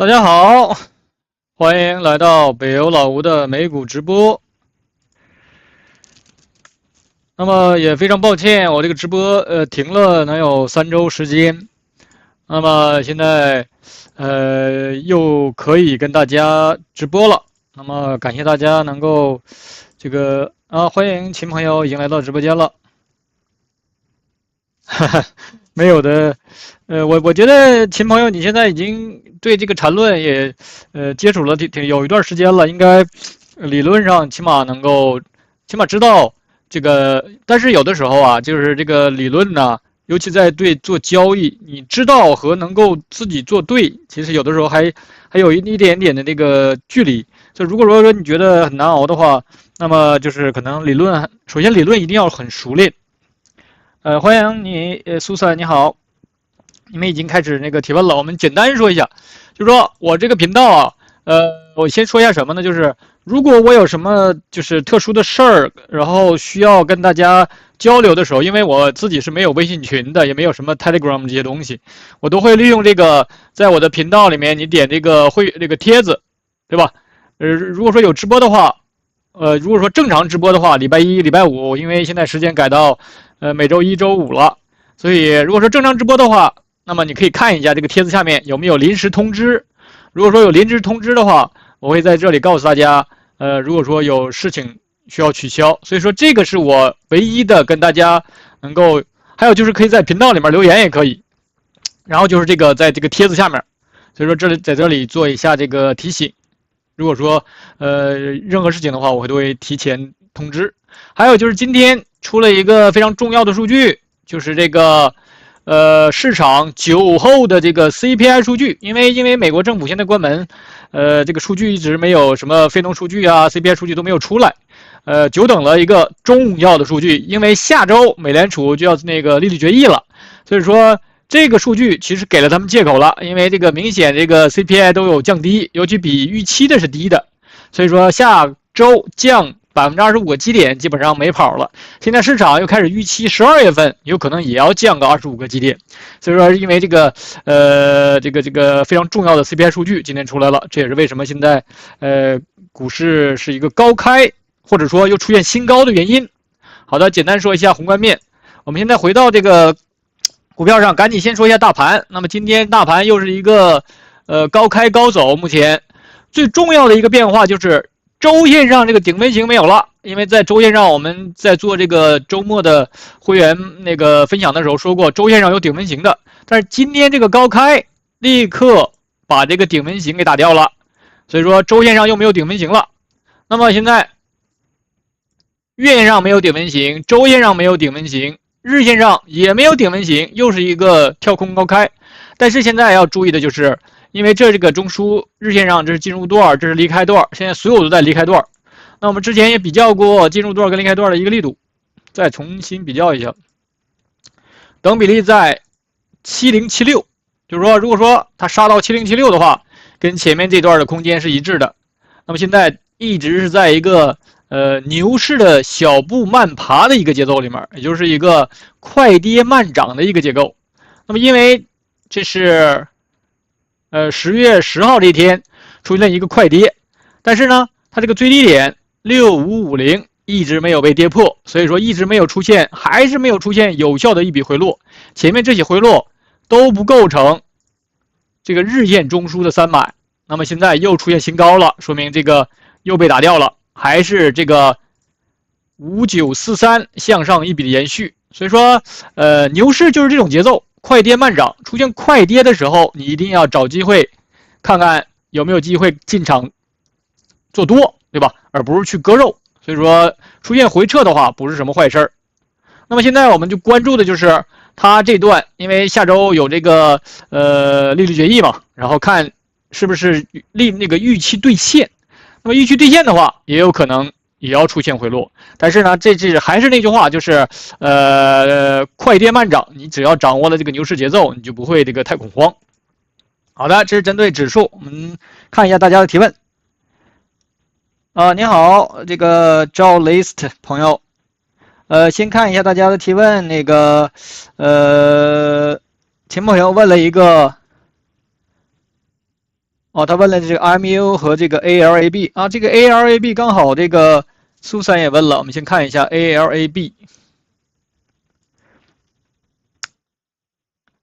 大家好，欢迎来到北欧老吴的美股直播。那么也非常抱歉，我这个直播停了能有3周时间。那么现在又可以跟大家直播了。那么感谢大家能够欢迎秦朋友已经来到直播间了。哈哈，没有的，我觉得秦朋友你现在已经对这个缠论也接触了挺有一段时间了，应该理论上起码知道这个，但是有的时候啊，就是这个理论呢，尤其在对做交易，你知道和能够自己做对，其实有的时候还有一点点的那个距离。就如果说你觉得很难熬的话，那么就是可能首先理论一定要很熟练。欢迎你，苏珊，你好，你们已经开始那个提问了。我们简单说一下，就是说我这个频道啊，我先说一下什么呢？就是如果我有什么就是特殊的事儿，然后需要跟大家交流的时候，因为我自己是没有微信群的，也没有什么 Telegram 这些东西，我都会利用这个，在我的频道里面，你点这个这个帖子，对吧？如果说有直播的话，如果说正常直播的话，礼拜一、礼拜五，因为现在时间改到每周一周五了，所以如果说正常直播的话，那么你可以看一下这个帖子下面有没有临时通知。如果说有临时通知的话，我会在这里告诉大家，如果说有事情需要取消，所以说这个是我唯一的跟大家能够，还有就是可以在频道里面留言也可以，然后就是这个在这个帖子下面，所以说在这里做一下这个提醒。如果说任何事情的话，我都会提前通知。还有就是今天出了一个非常重要的数据，就是这个市场酒后的这个 CPI 数据，因为美国政府现在关门，这个数据一直没有什么非农数据啊 CPI 数据都没有出来，久等了一个重要的数据，因为下周美联储就要那个利率决议了，所以说。这个数据其实给了他们借口了，因为这个明显这个 CPI 都有降低，尤其比预期的是低的，所以说下周降25个基点基本上没跑了。现在市场又开始预期12月份有可能也要降个25个基点，所以说因为这个这个非常重要的 CPI 数据今天出来了，这也是为什么现在股市是一个高开或者说又出现新高的原因。好的，简单说一下宏观面，我们现在回到这个。股票上赶紧先说一下大盘。那么今天大盘又是一个高开高走，目前最重要的一个变化就是周线上这个顶分型没有了，因为在周线上我们在做这个周末的会员那个分享的时候说过，周线上有顶分型的，但是今天这个高开立刻把这个顶分型给打掉了，所以说周线上又没有顶分型了。那么现在月线上没有顶分型，周线上没有顶分型。日线上也没有顶分型，又是一个跳空高开。但是现在要注意的就是，因为这个中枢日线上这是进入段，这是离开段，现在所有都在离开段。那我们之前也比较过进入段跟离开段的一个力度，再重新比较一下，等比例在7076，就是说如果说它杀到7076的话，跟前面这段的空间是一致的。那么现在一直是在一个牛市的小步慢爬的一个节奏里面，也就是一个快跌慢涨的一个结构。那么因为这是10月10号这一天出现了一个快跌，但是呢，它这个最低点6550一直没有被跌破，所以说一直没有出现，还是没有出现有效的一笔回落。前面这些回落都不构成这个日线中枢的300，那么现在又出现新高了，说明这个又被打掉了。还是这个5943向上一笔的延续，所以说，牛市就是这种节奏，快跌慢涨。出现快跌的时候，你一定要找机会，看看有没有机会进场做多，对吧？而不是去割肉。所以说，出现回撤的话，不是什么坏事。那么现在我们就关注的就是它这段，因为下周有这个利率决议嘛，然后看是不是那个预期兑现。那么预期兑现的话，也有可能也要出现回落，但是呢，这还是那句话，就是快跌慢涨，你只要掌握了这个牛市节奏，你就不会这个太恐慌。好的，这是针对指数，我们看一下大家的提问。你好，这个 Joe List 朋友，先看一下大家的提问。那个秦朋友问了一个。哦，他问了这个 RMU 和这个 ALAB 啊，这个 ALAB 刚好这个苏珊也问了，我们先看一下 ALAB。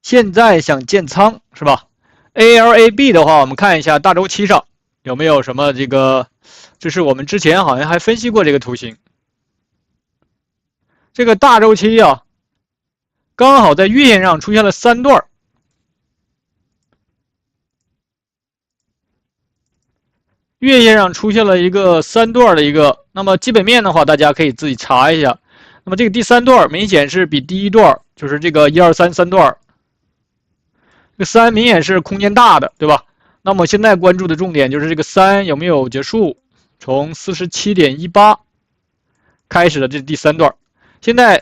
现在想建仓是吧 ？ALAB 的话，我们看一下大周期上有没有什么这个，这是我们之前好像还分析过这个图形。这个大周期啊，刚好在月线上出现了3段。月线上出现了一个3段的一个，那么基本面的话，大家可以自己查一下。那么这个第3段明显是比第1段，就是这个1、2、3段，这个3明显是空间大的，对吧？那么现在关注的重点就是这个3有没有结束，从47.18开始的这第3段，现在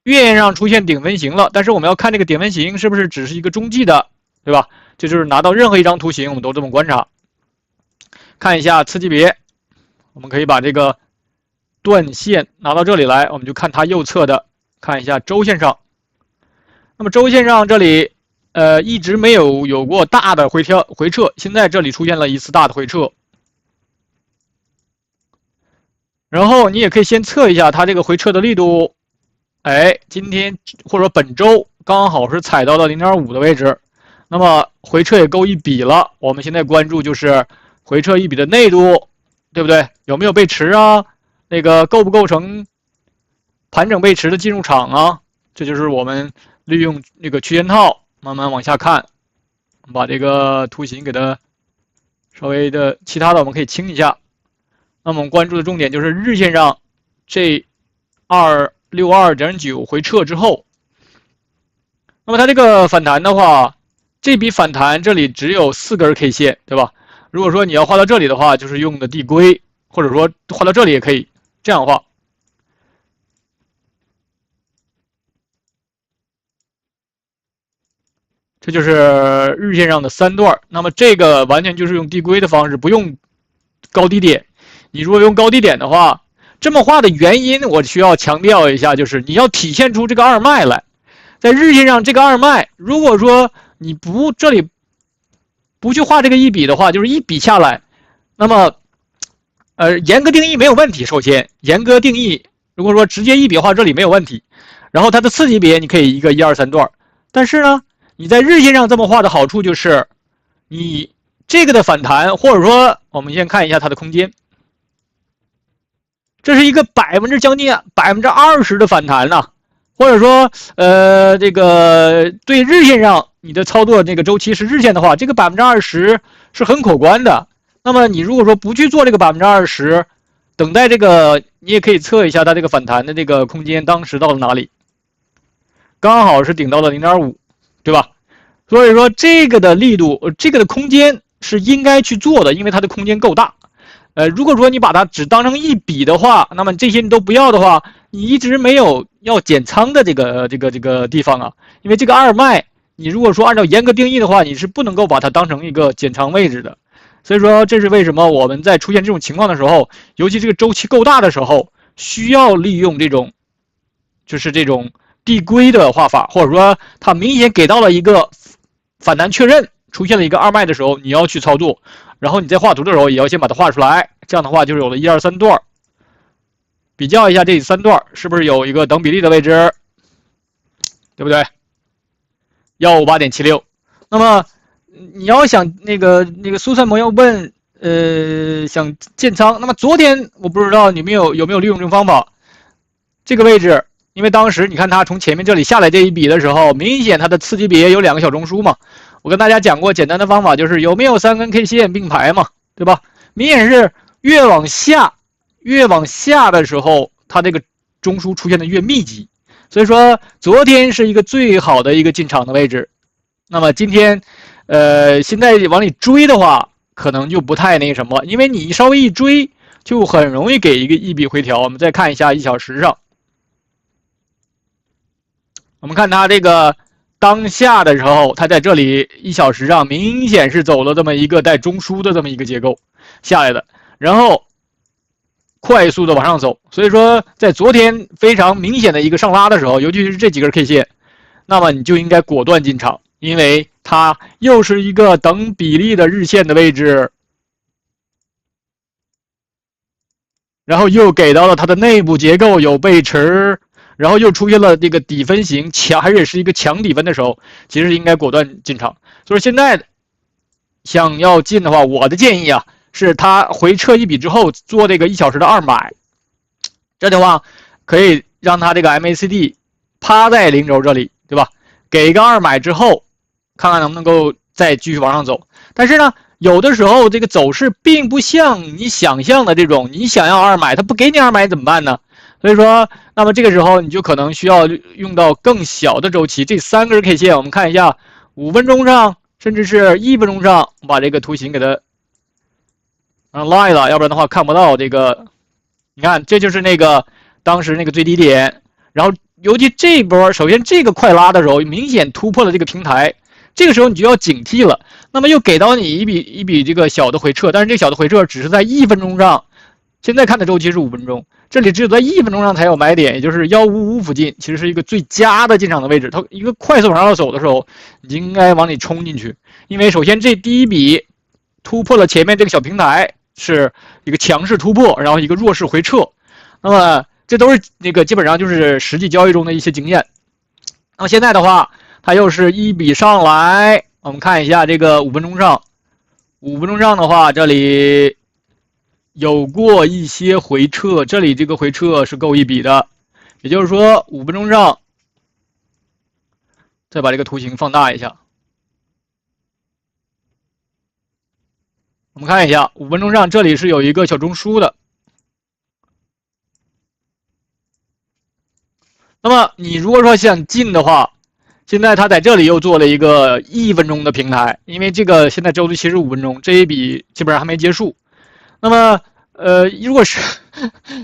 月线上出现顶分型了，但是我们要看这个顶分型是不是只是一个中继的，对吧？这就是拿到任何一张图形，我们都这么观察。看一下次级别，我们可以把这个断线拿到这里来，我们就看它右侧的，看一下周线上。那么周线上这里，一直没有过大的回撤，现在这里出现了一次大的回撤。然后你也可以先测一下它这个回撤的力度，哎，今天或者本周刚好是踩到了0.5的位置，那么回撤也够一笔了。我们现在关注就是回撤一笔的内度，对不对？有没有背驰啊？那个构不构成盘整背驰的进入场啊？这就是我们利用那个区间套慢慢往下看，把这个图形给它稍微的，其他的我们可以清一下。那么我们关注的重点就是日线上这262.9回撤之后，那么它这个反弹的话，这笔反弹这里只有4根 K 线，对吧？如果说你要画到这里的话，就是用的递归，或者说画到这里也可以这样画。这就是日线上的3段，那么这个完全就是用递归的方式，不用高低点。你如果用高低点的话，这么画的原因我需要强调一下，就是你要体现出这个二脉来。在日线上这个二脉，如果说你这里不去画这个一笔的话，就是一笔下来，那么严格定义没有问题。首先严格定义，如果说直接一笔画这里没有问题，然后它的次级别你可以一个1、2、3段，但是呢，你在日线上这么画的好处就是，你这个的反弹，或者说我们先看一下它的空间，这是一个将近20%的反弹呐，或者说这个对日线上你的操作这个周期是日线的话，这个20%是很可观的。那么你如果说不去做这个20%，等待这个，你也可以测一下它这个反弹的这个空间当时到了哪里，刚好是顶到了0.5，对吧？所以说这个的力度，这个的空间是应该去做的，因为它的空间够大。如果说你把它只当成一笔的话，那么这些你都不要的话，你一直没有要减仓的这个地方啊，因为这个二脉，你如果说按照严格定义的话，你是不能够把它当成一个减仓位置的。所以说，这是为什么我们在出现这种情况的时候，尤其这个周期够大的时候，需要利用这种，就是这种递归的画法，或者说它明显给到了一个反弹确认，出现了一个二脉的时候，你要去操作，然后你在画图的时候也要先把它画出来，这样的话就是有了1、2、3段，比较一下这3段是不是有一个等比例的位置，对不对？158.76。那么你要想那个苏珊朋友问，想建仓，那么昨天我不知道你们有没有利用这种方法，这个位置，因为当时你看它从前面这里下来这一笔的时候，明显它的次级别有2个小中枢嘛，我跟大家讲过简单的方法，就是有没有3根 K 线并排嘛，对吧？明显是越往下的时候，它这个中枢出现的越密集，所以说昨天是一个最好的一个进场的位置。那么今天，现在往里追的话，可能就不太那什么，因为你稍微一追，就很容易给一笔回调。我们再看一下1小时上，我们看它这个当下的时候，它在这里1小时上明显是走了这么一个带中枢的这么一个结构下来的，然后快速的往上走。所以说，在昨天非常明显的一个上拉的时候，尤其是这几根 K 线，那么你就应该果断进场。因为它又是一个等比例的日线的位置，然后又给到了它的内部结构有背驰，然后又出现了这个底分型强，而且是一个强底分的时候，其实应该果断进场。所以现在想要进的话，我的建议啊，是它回撤一笔之后做这个1小时的2买，这的话可以让它这个 MACD 趴在0轴这里，对吧？给一个2买之后，看看能不能够再继续往上走。但是呢，有的时候这个走势并不像你想象的这种，你想要2买，它不给你2买怎么办呢？所以说，那么这个时候你就可能需要用到更小的周期。这3根 K 线，我们看一下5分钟上，甚至是1分钟上，把这个图形给它line 了，要不然的话看不到这个。你看，这就是那个当时那个最低点，然后尤其这一波，首先这个快拉的时候，明显突破了这个平台，这个时候你就要警惕了。那么又给到你一笔这个小的回撤，但是这小的回撤只是在1分钟上，现在看的周期是5分钟，这里只有在1分钟上才有买点，也就是155附近，其实是一个最佳的进场的位置。它一个快速往上走的时候，你就应该往里冲进去，因为首先这第一笔突破了前面这个小平台，是一个强势突破，然后一个弱势回撤，那么这都是那个基本上就是实际交易中的一些经验。那么现在的话，它又是一笔上来，我们看一下这个5分钟上，5分钟上的话，这里有过一些回撤，这里这个回撤是够一笔的，也就是说5分钟上，再把这个图形放大一下。我们看一下5分钟上，这里是有一个小中枢的。那么你如果说想进的话，现在它在这里又做了一个1分钟的平台，因为这个现在周期其实5分钟，这一笔基本上还没结束。那么如果是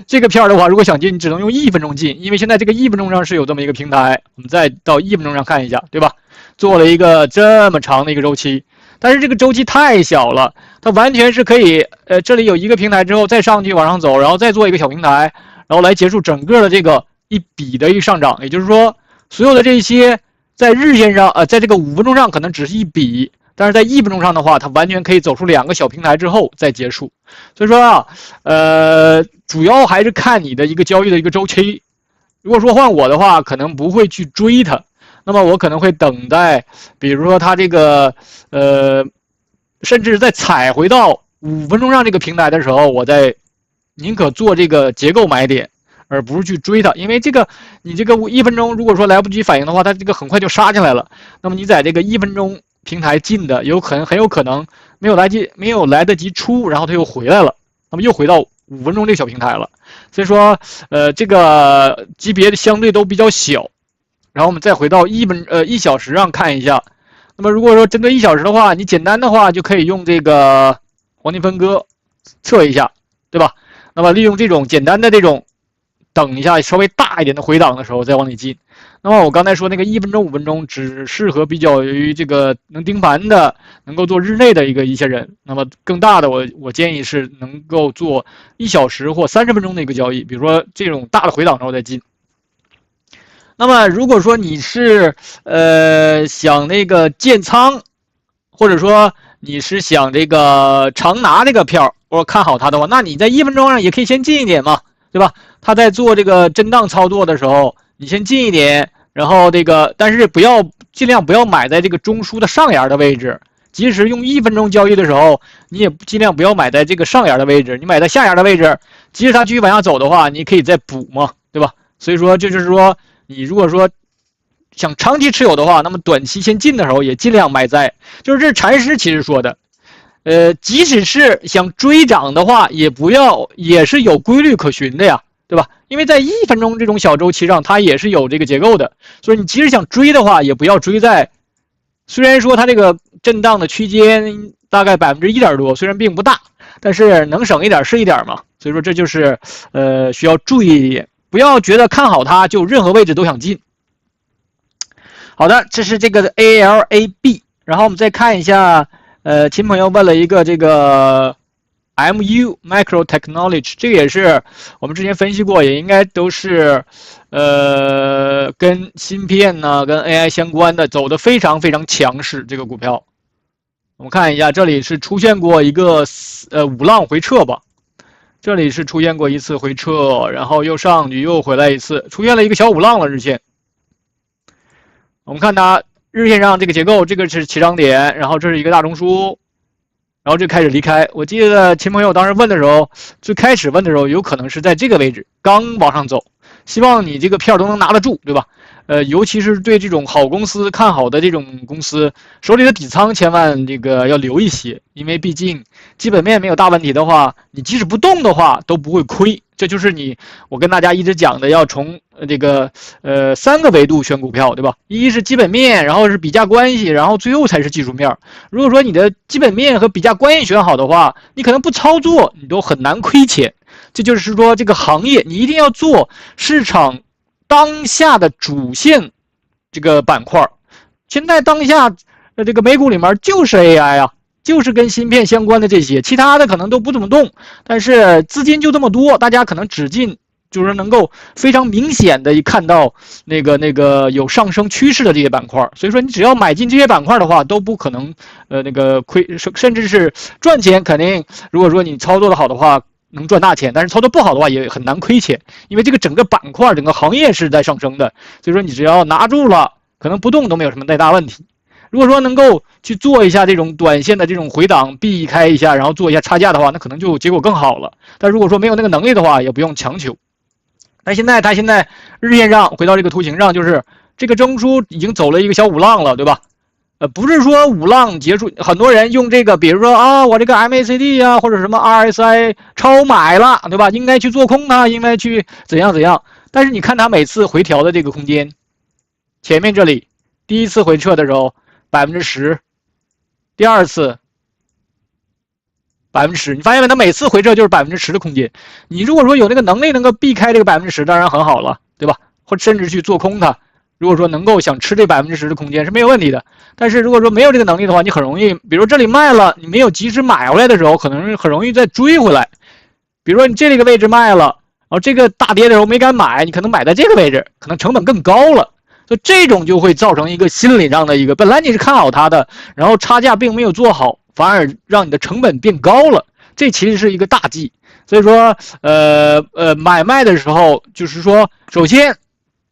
这个片的话，如果想进，你只能用1分钟进，因为现在这个1分钟上是有这么一个平台。我们再到1分钟上看一下，对吧？做了一个这么长的一个周期。但是这个周期太小了，它完全是可以，这里有一个平台之后再上去往上走，然后再做一个小平台，然后来结束整个的这个一笔的一个上涨。也就是说，所有的这些在日线上，在这个5分钟上可能只是一笔，但是在1分钟上的话，它完全可以走出2个小平台之后再结束。所以说啊，主要还是看你的一个交易的一个周期。如果说换我的话，可能不会去追它。那么我可能会等待，比如说它这个甚至在踩回到5分钟上这个平台的时候，我再宁可做这个结构买点，而不是去追它，因为这个你这个1分钟如果说来不及反应的话，它这个很快就杀进来了。那么你在这个1分钟平台进的，很有可能没有来得及出，然后它又回来了，那么又回到5分钟这个小平台了。所以说这个级别相对都比较小。然后我们再回到1小时上看一下。那么如果说针对1小时的话，你简单的话就可以用这个黄金分割测一下，对吧？那么利用这种简单的这种等一下稍微大一点的回档的时候再往里进。那么我刚才说那个1分钟、5分钟只适合比较于这个能盯盘的、能够做日内的一些人。那么更大的我建议是能够做1小时或30分钟的一个交易，比如说这种大的回档之后再进。那么如果说你是想那个建仓，或者说你是想这个长拿这个票，或者看好它的话，那你在1分钟上也可以先进一点嘛，对吧？他在做这个震荡操作的时候，你先进一点，然后这个但是尽量不要买在这个中枢的上沿的位置。即使用1分钟交易的时候，你也尽量不要买在这个上沿的位置，你买在下沿的位置，即使它继续往下走的话，你可以再补嘛，对吧？所以说这就是说，你如果说想长期持有的话，那么短期先进的时候也尽量买在，就是这禅师其实说的，即使是想追涨的话，也是有规律可循的呀，对吧？因为在1分钟这种小周期上，它也是有这个结构的，所以你即使想追的话，也不要追在，虽然说它这个震荡的区间大概1%点多，虽然并不大，但是能省一点是一点嘛。所以说这就是需要注意一点。不要觉得看好它就任何位置都想进。好的，这是这个 ALAB， 然后我们再看一下，秦朋友问了一个这个 MU Micro Technology， 这个也是我们之前分析过，也应该都是跟芯片呢、跟 AI 相关的，走的非常非常强势。这个股票，我们看一下，这里是出现过一个五浪回撤吧，这里是出现过一次回撤，然后又上去又回来一次，出现了一个小五浪了日线。我们看它日线上这个结构，这个是起涨点，然后这是一个大中枢。然后就开始离开。我记得秦朋友当时问的时候，最开始问的时候，有可能是在这个位置刚往上走，希望你这个票都能拿得住，对吧？尤其是对这种好公司看好的这种公司，手里的底仓千万这个要留一些，因为毕竟基本面没有大问题的话，你即使不动的话都不会亏。这就是我跟大家一直讲的，要从这个3个维度选股票，对吧？一是基本面，然后是比价关系，然后最后才是技术面。如果说你的基本面和比价关系选好的话，你可能不操作你都很难亏钱。这就是说这个行业你一定要做市场当下的主线这个板块。现在当下这个美股里面就是 AI 啊，就是跟芯片相关的这些，其他的可能都不怎么动，但是资金就这么多，大家可能只进就是能够非常明显的看到那个有上升趋势的这些板块。所以说你只要买进这些板块的话，都不可能那个亏，甚至是赚钱。肯定如果说你操作的好的话能赚大钱，但是操作不好的话也很难亏钱，因为这个整个板块整个行业是在上升的。所以说你只要拿住了，可能不动都没有什么太大问题。如果说能够去做一下这种短线的这种回档，避开一下，然后做一下差价的话，那可能就结果更好了。但如果说没有那个能力的话，也不用强求。但它现在日线上回到这个图形上，就是这个中枢已经走了一个小五浪了，对吧？不是说五浪结束，很多人用这个，比如说啊，我这个 MACD 啊，或者什么 RSI 超买了，对吧？应该去做空它，应该去怎样怎样。但是你看它每次回调的这个空间，前面这里第一次回撤的时候10%，第二次10%，你发现没？它每次回撤就是10%的空间。你如果说有那个能力能够避开这个10%，当然很好了，对吧？或者甚至去做空它。如果说能够想吃这10%的空间是没有问题的，但是如果说没有这个能力的话，你很容易，比如这里卖了，你没有及时买回来的时候，可能很容易再追回来。比如说你这个位置卖了，然后这个大跌的时候没敢买，你可能买在这个位置，可能成本更高了。所以这种就会造成一个心理上的一个，本来你是看好它的，然后差价并没有做好，反而让你的成本变高了，这其实是一个大忌。所以说，买卖的时候，就是说，首先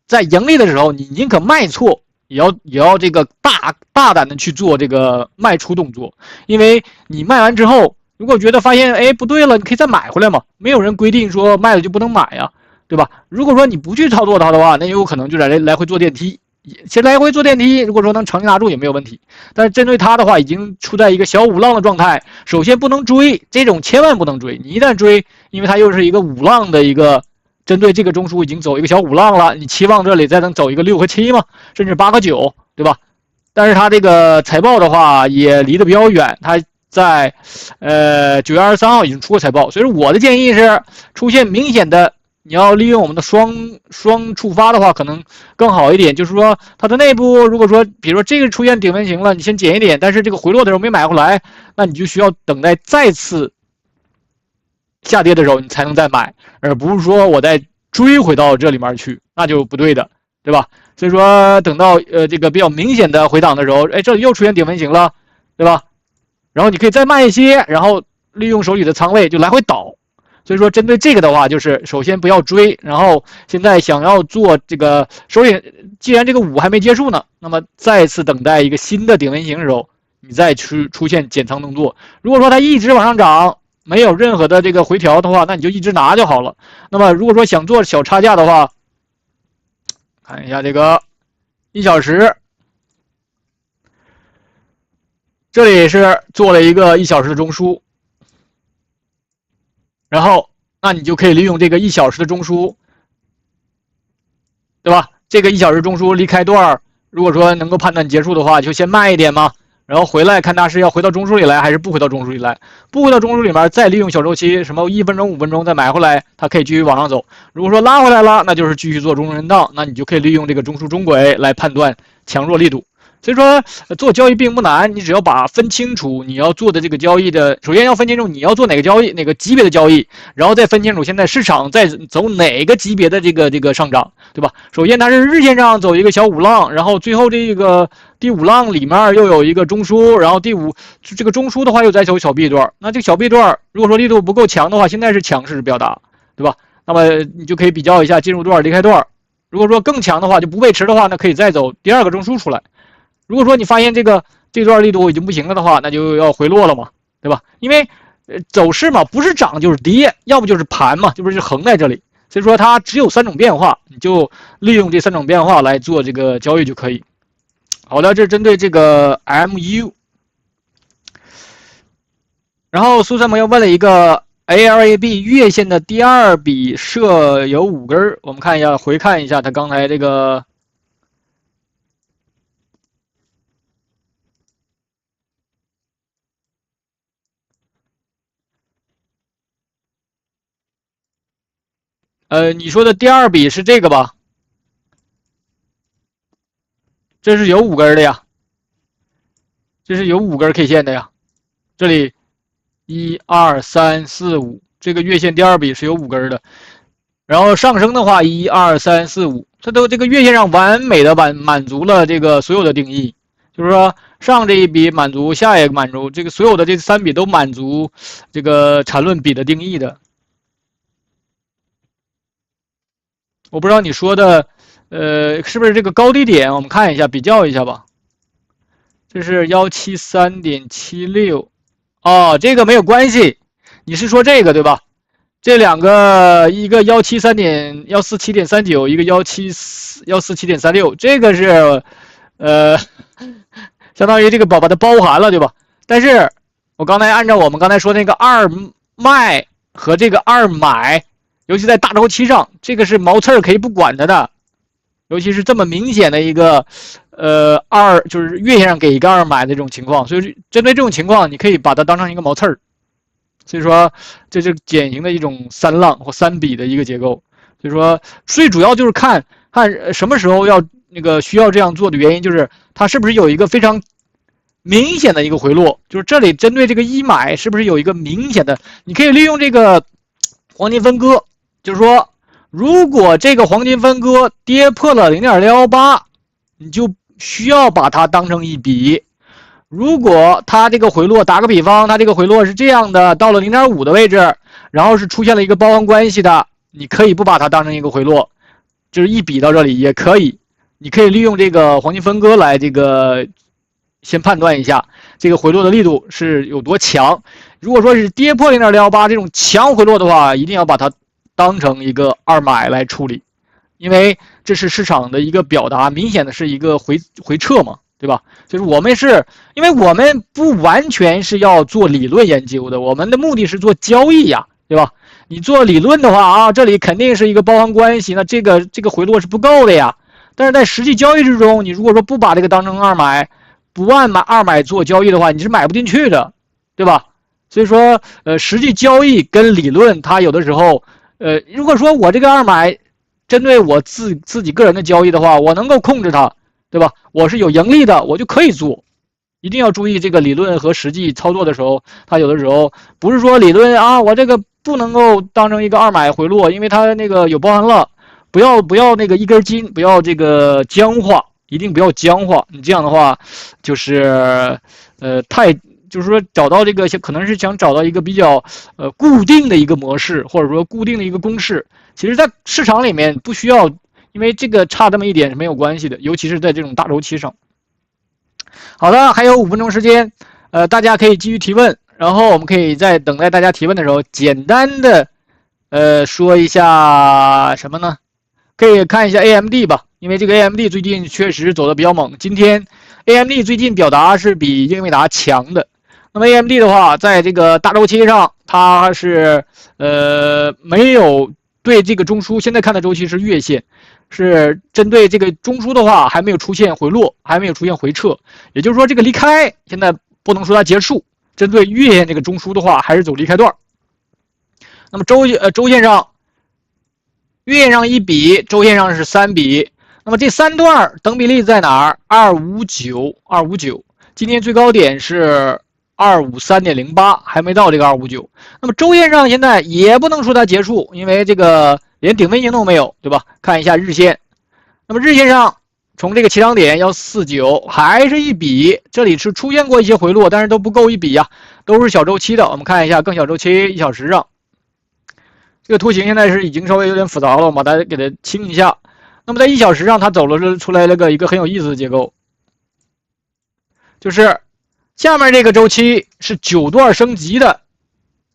在盈利的时候，你宁可卖错，也要这个大胆的去做这个卖出动作，因为你卖完之后，如果觉得发现哎不对了，你可以再买回来嘛，没有人规定说卖了就不能买呀，对吧？如果说你不去操作它的话，那有可能就来回坐电梯。其实来回坐电梯，如果说能长期拿住也没有问题。但是针对它的话，已经处在一个小五浪的状态。首先不能追，这种千万不能追。你一旦追，因为它又是一个五浪的一个，针对这个中枢已经走一个小五浪了，你期望这里再能走一个6和7嘛，甚至8和9，对吧？但是它这个财报的话也离得比较远，它在9月23号已经出过财报，所以说我的建议是出现明显的。你要利用我们的双触发的话，可能更好一点。就是说，它的内部如果说，比如说这个出现顶分型了，你先减一点，但是这个回落的时候没买回来，那你就需要等待再次下跌的时候，你才能再买，而不是说我再追回到这里面去，那就不对的，对吧？所以说，等到这个比较明显的回档的时候，哎，这里又出现顶分型了，对吧？然后你可以再卖一些，然后利用手里的仓位就来回倒。所以说，针对这个的话，就是首先不要追，然后现在想要做这个手里，既然这个5还没结束呢，那么再次等待一个新的顶分型的时候，你再出现减仓动作。如果说它一直往上涨，没有任何的这个回调的话，那你就一直拿就好了。那么如果说想做小差价的话，看一下这个1小时，这里是做了一个1小时的中枢。然后，那你就可以利用这个1小时的中枢，对吧？这个1小时中枢离开段，如果说能够判断结束的话，就先卖一点嘛，然后回来看它是要回到中枢里来，还是不回到中枢里来。不回到中枢里面，再利用小周期，什么1分钟、5分钟再买回来，它可以继续往上走。如果说拉回来了，那就是继续做中枢震荡，那你就可以利用这个中枢中轨来判断强弱力度。所以说做交易并不难，你只要分清楚你要做的这个交易的，首先要分清楚你要做哪个交易，哪个级别的交易，然后再分清楚现在市场在走哪个级别的这个上涨，对吧？首先它是日线上走一个小五浪，然后最后这个第五浪里面又有一个中枢，然后这个中枢的话又在走小 B 段，那这个小 B 段如果说力度不够强的话，现在是强势表达，对吧？那么你就可以比较一下进入段离开段，如果说更强的话就不背驰的话，那可以再走第二个中枢出来。如果说你发现这段力度已经不行了的话，那就要回落了嘛，对吧？因为走势嘛，不是涨就是跌，要不就是盘嘛，就是横在这里。所以说它只有3种变化，你就利用这3种变化来做这个交易就可以。好的，这是针对这个 MU。然后苏三朋友问了一个 ALAB 月线的第2笔设有5根，我们看一下，回看一下他刚才这个。你说的第2笔是这个吧？这是有5根的呀，这是有5根 K 线的呀。这里1、2、3、4、5，这个月线第2笔是有5根的。然后上升的话，1、2、3、4、5，它都这个月线上完美的满足了这个所有的定义，就是说上这一笔满足，下也满足，这个所有的这3笔都满足这个缠论比的定义的。我不知道你说的，是不是这个高低点？我们看一下，比较一下吧。这是173.76，哦，这个没有关系。你是说这个对吧？这两个，一个147.39，一个147.36，这个是，相当于这个把它包含了，对吧？但是我刚才按照我们刚才说那个二卖和这个二买。尤其在大周期上，这个是毛刺可以不管它的，尤其是这么明显的一个，就是月线上给一个2买的这种情况，所以针对这种情况，你可以把它当成一个毛刺。所以说，这是典型的一种3浪或3笔的一个结构。所以说，最主要就是看什么时候要需要这样做的原因，就是它是不是有一个非常明显的一个回落，就是这里针对这个1买是不是有一个明显的，你可以利用这个黄金分割。就是说，如果这个黄金分割跌破了0.018，你就需要把它当成一笔。如果它这个回落，打个比方，它这个回落是这样的，到了0.5的位置，然后是出现了一个包含关系的，你可以不把它当成一个回落，就是一笔到这里也可以。你可以利用这个黄金分割来先判断一下这个回落的力度是有多强。如果说是跌破0.018这种强回落的话，一定要把它当成一个2买来处理，因为这是市场的一个表达，明显的是一个回撤嘛，对吧？就是因为我们不完全是要做理论研究的，我们的目的是做交易呀，对吧？你做理论的话啊，这里肯定是一个包含关系，那这个回落是不够的呀。但是在实际交易之中，你如果说不把这个当成2买，不按2买做交易的话，你是买不进去的，对吧？所以说，实际交易跟理论，它有的时候。如果说我这个2买针对我自己个人的交易的话，我能够控制它，对吧？我是有盈利的，我就可以做。一定要注意这个理论和实际操作的时候，它有的时候不是说理论啊，我这个不能够当成一个2买回落，因为它有包含了，不要一根筋，不要僵化，一定不要僵化。你这样的话，就是就是说找到可能是想找到一个比较固定的一个模式，或者说固定的一个公式。其实，在市场里面不需要，因为这个差这么一点是没有关系的，尤其是在这种大周期上。好的，还有5分钟时间，大家可以继续提问，然后我们可以在等待大家提问的时候，简单的说一下什么呢？可以看一下 AMD 吧，因为这个 AMD 最近确实走的比较猛。今天 AMD 最近表达是比英伟达强的。那么 AMD 的话，在这个大周期上，它是没有对这个中枢，现在看的周期是月线，是针对这个中枢的话，还没有出现回落，还没有出现回撤，也就是说这个离开现在不能说它结束。针对月线这个中枢的话，还是走离开段。那么周线上，月线上1笔，周线上是3笔。那么这三段等比例在哪儿？259，今天最高点是253.08，还没到这个259。那么周线上现在也不能说它结束，因为这个连顶分型都没有，对吧？看一下日线，那么日线上从这个起涨点149还是一笔，这里是出现过一些回落，但是都不够一笔呀，都是小周期的。我们看一下更小周期1小时上，这个图形现在是已经稍微有点复杂了，我们把它给它清一下。那么在1小时上，它走了出来了一个很有意思的结构，就是下面这个周期是9段升级的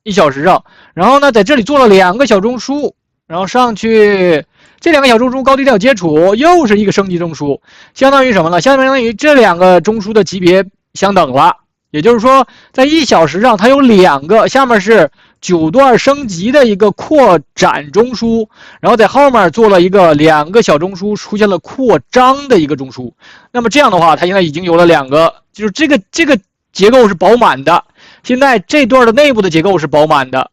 1小时上，然后呢在这里做了2个小中枢，然后上去这2个小中枢高低点接触，又是一个升级中枢，相当于什么呢？相当于这2个中枢的级别相等了。也就是说，在1小时上它有2个，下面是9段升级的一个扩展中枢，然后在后面做了一个2个小中枢，出现了扩张的一个中枢。那么这样的话，它现在已经有了2个，就是这个结构是饱满的。现在这段的内部的结构是饱满的，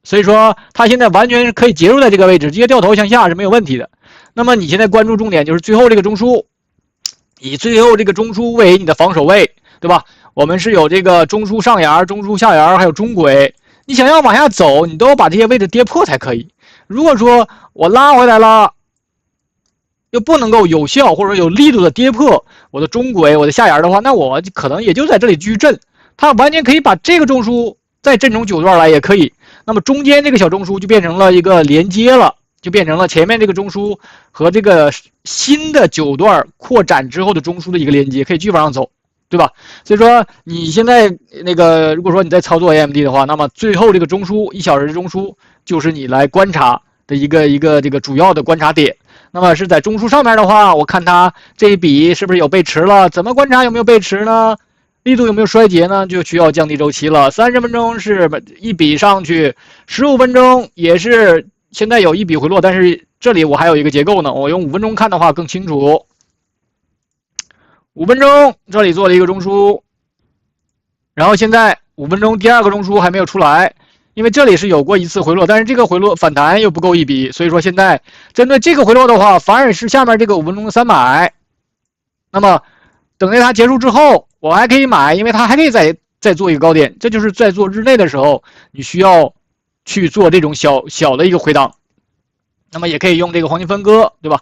所以说它现在完全是可以结束在这个位置，直接掉头向下是没有问题的。那么你现在关注重点就是最后这个中枢，以最后这个中枢为你的防守位，对吧？我们是有这个中枢上沿、中枢下沿，还有中轨。你想要往下走，你都要把这些位置跌破才可以。如果说我拉回来了，又不能够有效或者有力度的跌破我的中轨、我的下沿的话，那我可能也就在这里继续震。它完全可以把这个中枢再震出9段来，也可以。那么中间这个小中枢就变成了一个连接了，就变成了前面这个中枢和这个新的9段扩展之后的中枢的一个连接，可以继续往上走。对吧？所以说你现在那个，如果说你在操作 AMD 的话，那么最后这个中枢1小时的中枢就是你来观察的一个这个主要的观察点。那么是在中枢上面的话，我看它这一笔是不是有背驰了？怎么观察有没有背驰呢？力度有没有衰竭呢？就需要降低周期了。30分钟是一笔上去，15分钟也是现在有一笔回落，但是这里我还有一个结构呢，我用5分钟看的话更清楚。5分钟，这里做了一个中枢，然后现在5分钟第2个中枢还没有出来，因为这里是有过一次回落，但是这个回落反弹又不够一笔，所以说现在针对这个回落的话，反而是下面这个5分钟的3买。那么等待它结束之后，我还可以买，因为它还可以再做一个高点，这就是在做日内的时候，你需要去做这种小的一个回档。那么也可以用这个黄金分割，对吧？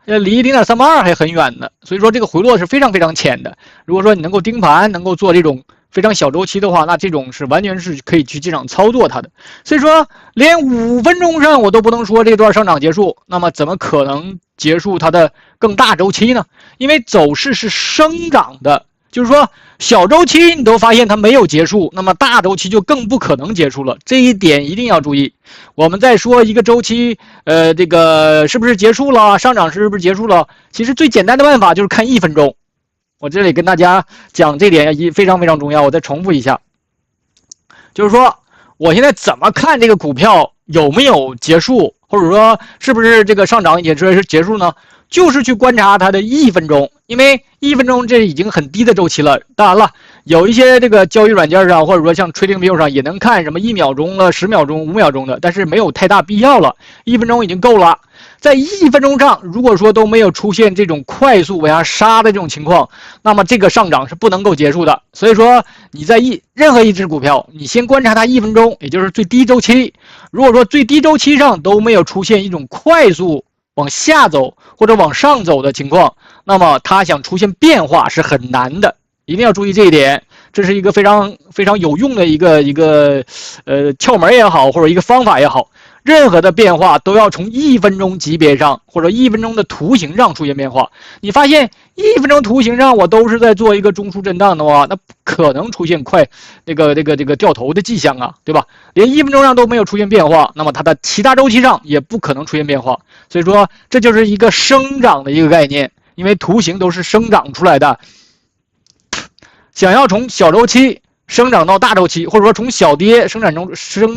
离0.382还很远呢，所以说这个回落是非常非常浅的。如果说你能够盯盘，能够做这种非常小周期的话，那这种是完全是可以去进场操作它的。所以说连5分钟上我都不能说这段上涨结束，那么怎么可能结束它的更大周期呢？因为走势是生长的，就是说小周期你都发现它没有结束，那么大周期就更不可能结束了，这一点一定要注意。我们再说一个周期，这个是不是结束了？上涨是不是结束了？其实最简单的办法就是看1分钟。我这里跟大家讲这点也非常非常重要，我再重复一下，就是说我现在怎么看这个股票有没有结束，或者说是不是这个上涨也是结束呢？就是去观察它的1分钟，因为1分钟这已经很低的周期了。当然了，有一些这个交易软件上，或者说像 TradingView 上也能看什么1秒钟了、10秒钟、5秒钟的，但是没有太大必要了，1分钟已经够了。在1分钟上，如果说都没有出现这种快速往下杀的这种情况，那么这个上涨是不能够结束的。所以说你在任何一只股票，你先观察它1分钟，也就是最低周期。如果说最低周期上都没有出现一种快速往下走或者往上走的情况，那么它想出现变化是很难的，一定要注意这一点。这是一个非常非常有用的一个窍门也好，或者一个方法也好。任何的变化都要从1分钟级别上或者1分钟的图形上出现变化。你发现1分钟图形上我都是在做一个中枢震荡的话，那不可能出现这个掉头的迹象啊，对吧？连1分钟上都没有出现变化，那么它的其他周期上也不可能出现变化。所以说这就是一个生长的一个概念，因为图形都是生长出来的。想要从小周期生长到大周期，或者说从小跌生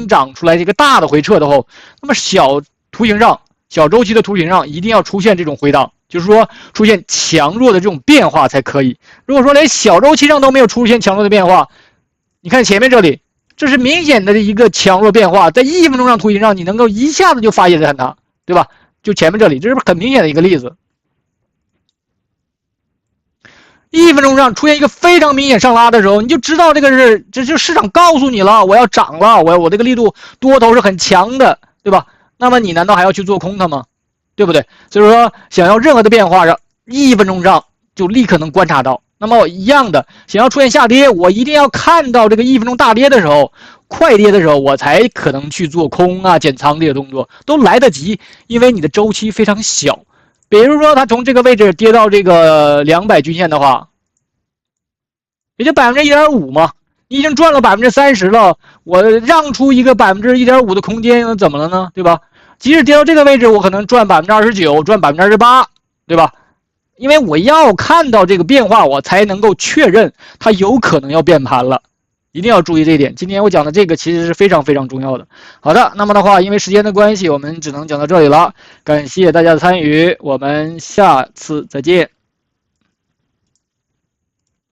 长出来这个大的回撤的后，那么小图形上、小周期的图形上一定要出现这种回档，就是说出现强弱的这种变化才可以。如果说连小周期上都没有出现强弱的变化，你看前面这里，这是明显的一个强弱变化，在1分钟上图形上你能够一下子就发现它，对吧？就前面这里，这是很明显的一个例子。1分钟上出现一个非常明显上拉的时候，你就知道这就市场告诉你了，我要涨了，我这个力度多头是很强的，对吧？那么你难道还要去做空它吗？对不对？所以说，想要任何的变化上，1分钟上就立刻能观察到。那么一样的，想要出现下跌，我一定要看到这个1分钟大跌的时候，快跌的时候，我才可能去做空啊、减仓这些动作，都来得及，因为你的周期非常小。比如说，它从这个位置跌到这个200均线的话，也就1.5%嘛，你已经赚了30%了，我让出一个1.5%的空间，怎么了呢？对吧？即使跌到这个位置，我可能赚29%，赚28%，对吧？因为我要看到这个变化，我才能够确认它有可能要变盘了。一定要注意这一点。今天我讲的这个其实是非常非常重要的。好的，那么的话，因为时间的关系，我们只能讲到这里了。感谢大家的参与，我们下次再见。